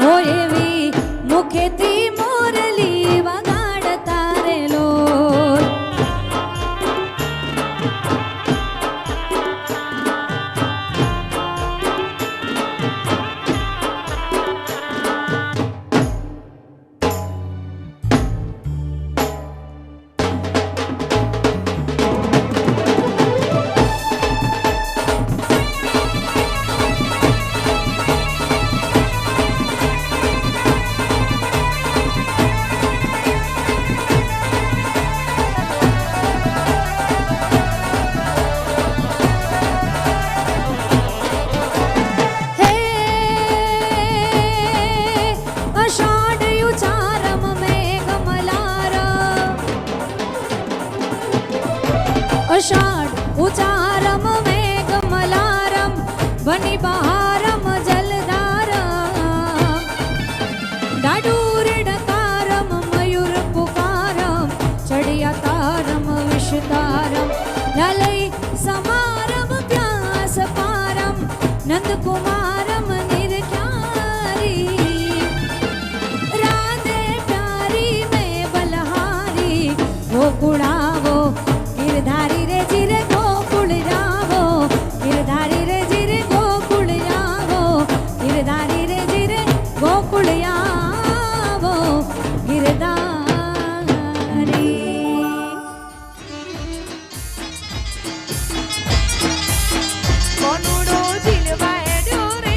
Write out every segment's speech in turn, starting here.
हो एवी मुखेथी मोरली वगाड़ता रे लोल अषाढ़ उचारम मेघ मलारम वनी बहारम जलधारम डाडूर डकारम मयूर पुकारम चढ़िया तारम विषतारम ललई समारम प्यास पारम नंद कुमारम निर्ख्यारी राधे प्यारी में बलहारी वो कुड़ावो गिरधारी रे जिरे गोकुल जावो गिरधारी रे जिरे गोकुल जावो गिरधारी रे जिरे गोकुल जावो गिरधारी कोनुडो झिलवाड्यो रे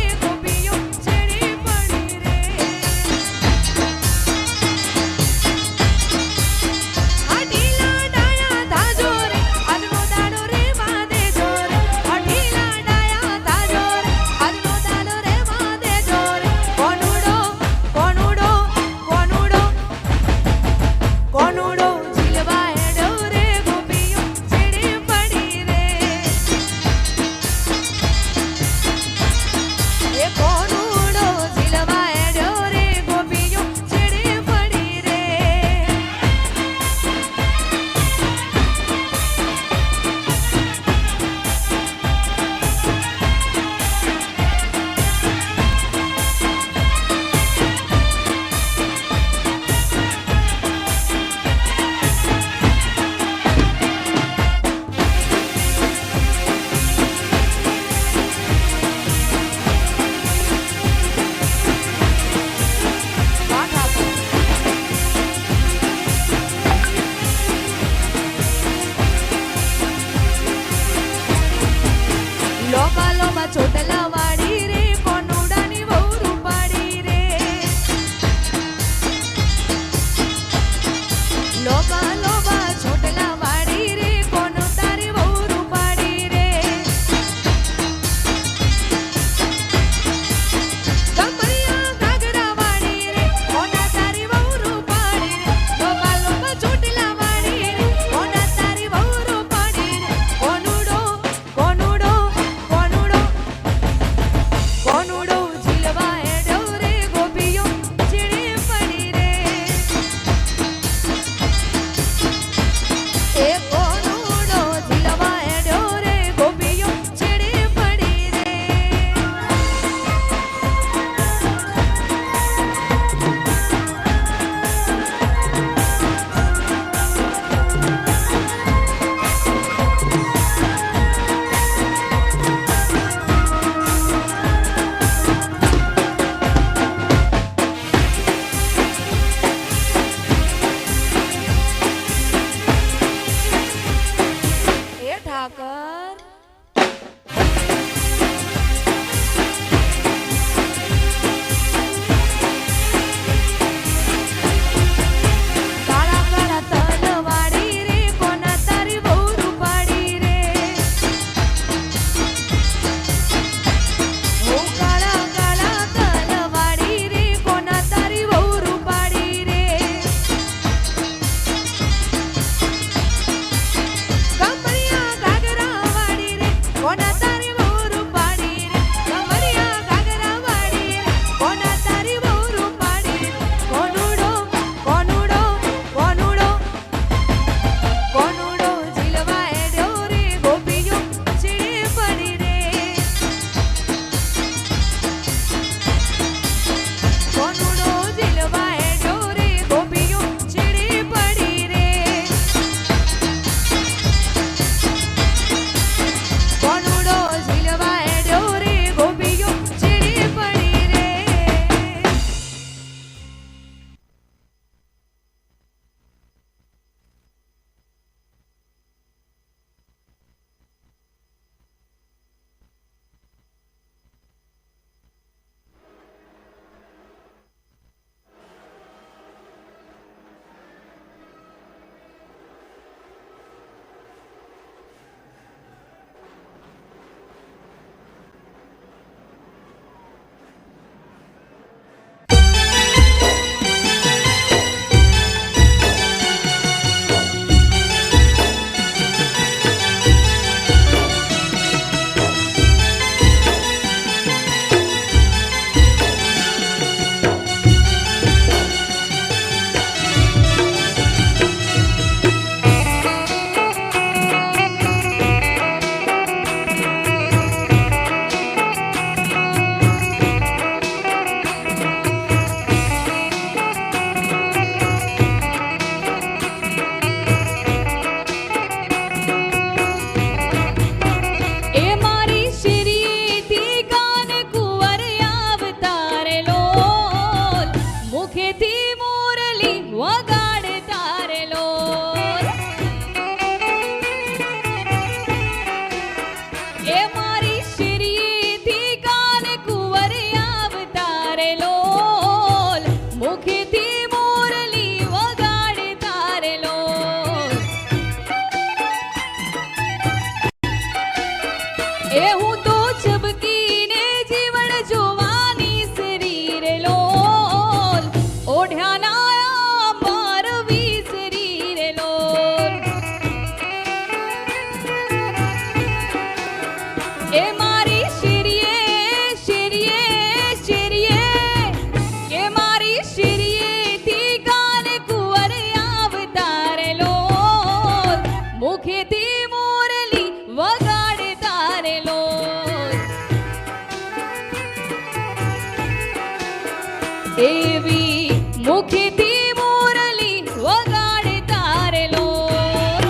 એવી મુખથી મોરલી વગાડે તારે લોલ.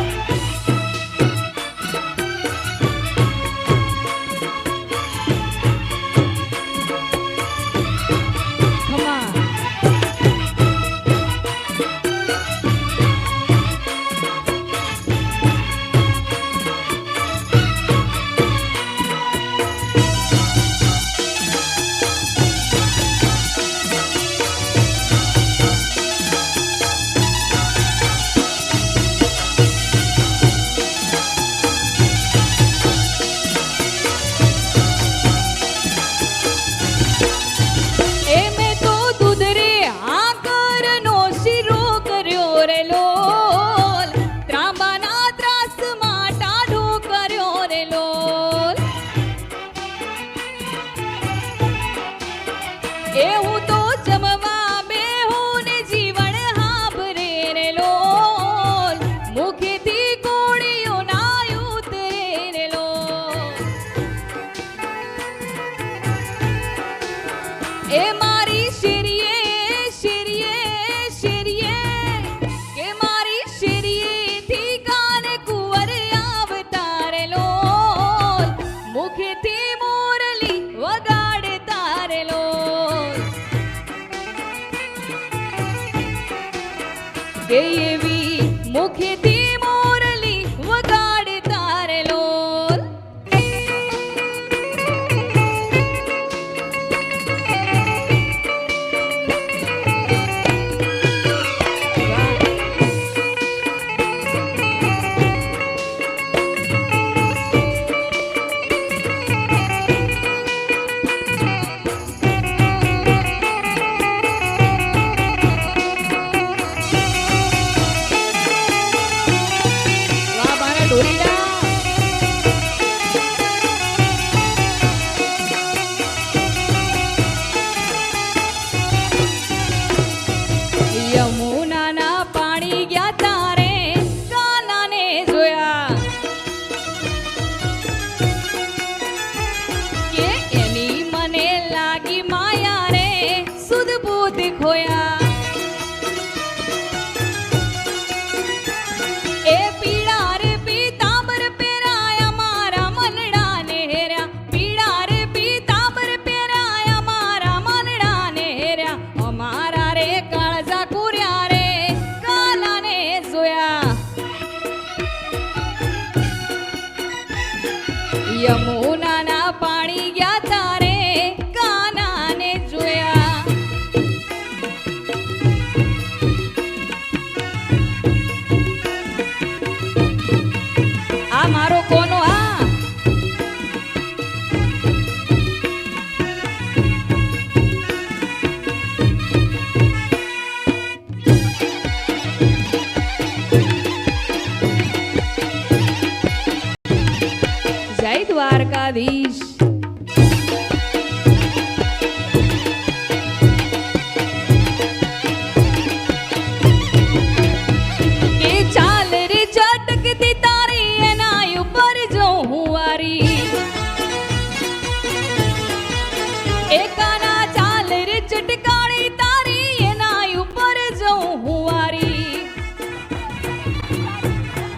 ખમા એવું તો જમવા બેહું ને જીવન હાંભરે રે લોલ. મુખેથી કોળીઓ ના ઉતરે રે લોલ. એ મારી શેરીએ શેરીએ શેરીએ કે મારી શેરીએથી ગાને કુંવર આવતા રે લોલ. મુખેથી મોરલી વગાડે તારે લોલ. કે એવી મુખેથી મોરલી વગાડે તારે લોલ. યમુનાના પાણી ગયા તારે કાનાને જોયા કે એની મને લાગી માયા રે સુધ બુધ ખોયા. એ પીળા રે પીતાંબર પહેરાયા મારા મનડાને હેર્યા. પીળા રે પીતાંબર પહેરાયા મારા મનડાને હેર્યા. અમારા રે કાળજા કુર્યા રે કાનાને જોયા. યમુનાના પાણી ગયા તારે કાનાને જોયા. આ મારો કોનો આ જય દ્વારકાધીશ. કે ચાલ રે ચટકતી તારી એના ઉપર જો હું વારી. એકા